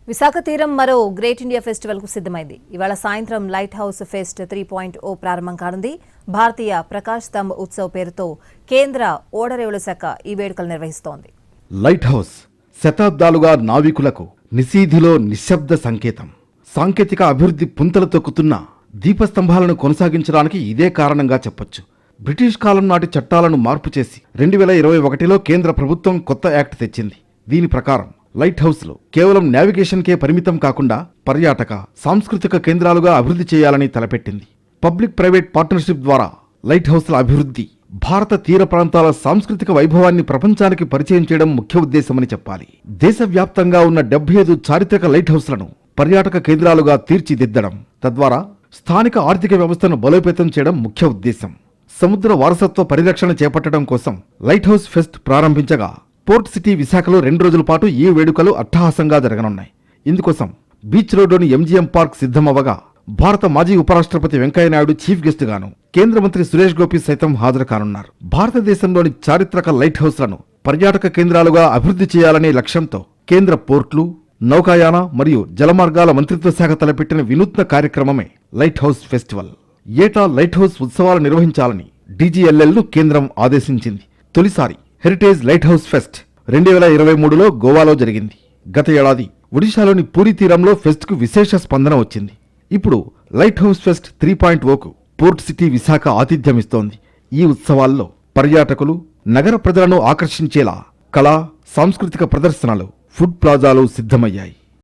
విశాఖ తీరం మరో great India festival కు సిద్ధమైంది. ఇవాళ సాయంత్రం లైట్ హౌస్ ఫెస్ట్ 3.0 ప్రారంభం కానుంది. భారతీయ ప్రకాశ్ స్తంభ్ ఉత్సవ్ పేరుతో కేంద్ర ఓడరేవుల శాఖ ఈ వేడుకలు నిర్వహిస్తోంది. లైట్ హౌస్ శతాబ్దాలుగా నావికులకు నిశీధిలో నిశ్శబ్ద సంకేతం. సాంకేతిక అభివృద్ధి పుంతలు తొక్కుతున్న దీపస్తంభాలను కొనసాగించడానికి ఇదే కారణంగా చెప్పొచ్చు. బ్రిటిష్ కాలం నాటి చట్టాలను మార్పు చేసి 2021లో కేంద్ర ప్రభుత్వం కొత్త యాక్ట్ తెచ్చింది. దీని ప్రకారం లైట్ హౌస్లు కేవలం నావిగేషన్కే పరిమితం కాకుండా పర్యాటక, సాంస్కృతిక కేంద్రాలుగా అభివృద్ధి చేయాలని తలపెట్టింది. పబ్లిక్ ప్రైవేట్ పార్ట్నర్షిప్ ద్వారా లైట్ హౌస్ల అభివృద్ధి భారత తీర ప్రాంతాల సాంస్కృతిక వైభవాన్ని ప్రపంచానికి పరిచయం చేయడం ముఖ్య ఉద్దేశమని చెప్పాలి. దేశవ్యాప్తంగా ఉన్న 75 చారిత్రక లైట్ హౌస్లను పర్యాటక కేంద్రాలుగా తీర్చిదిద్దడం, తద్వారా స్థానిక ఆర్థిక వ్యవస్థను బలోపేతం చేయడం ముఖ్య ఉద్దేశం. సముద్ర వారసత్వ పరిరక్షణ చేపట్టడం కోసం లైట్ హౌస్ ఫెస్ట్ ప్రారంభించగా పోర్ట్ సిటీ విశాఖలో 2 రోజుల పాటు ఈ వేడుకలు అట్టహాసంగా జరగనున్నాయి. ఇందుకోసం బీచ్ రోడ్లోని ఎంజీఎం పార్క్ సిద్ధమవ్వగా భారత మాజీ ఉపరాష్ట్రపతి వెంకయ్యనాయుడు చీఫ్ గెస్ట్ గాను, కేంద్ర మంత్రి సురేష్ గోపి సైతం హాజరు కానున్నారు. భారతదేశంలోని చారిత్రక లైట్ హౌస్లను పర్యాటక కేంద్రాలుగా అభివృద్ధి చేయాలనే లక్ష్యంతో కేంద్ర పోర్ట్లు, నౌకాయాన మరియు జలమార్గాల మంత్రిత్వ శాఖ తలపెట్టిన వినూత్న కార్యక్రమమే లైట్ హౌస్ ఫెస్టివల్. ఏటా లైట్ హౌస్ ఉత్సవాలు నిర్వహించాలని డీజీఎల్ఎల్ను కేంద్రం ఆదేశించింది. తొలిసారి హెరిటేజ్ లైట్ హౌస్ ఫెస్ట్ 2023లో గోవాలో జరిగింది. గత ఏడాది ఒడిశాలోని పూరీ తీరంలో ఫెస్ట్కు విశేష స్పందన వచ్చింది. ఇప్పుడు లైట్ హౌస్ ఫెస్ట్ 3.0కు పోర్ట్ సిటీ విశాఖ ఆతిథ్యమిస్తోంది. ఈ ఉత్సవాల్లో పర్యాటకులు, నగర ప్రజలను ఆకర్షించేలా కళా, సాంస్కృతిక ప్రదర్శనలు, ఫుడ్ ప్లాజాలు సిద్ధమయ్యాయి.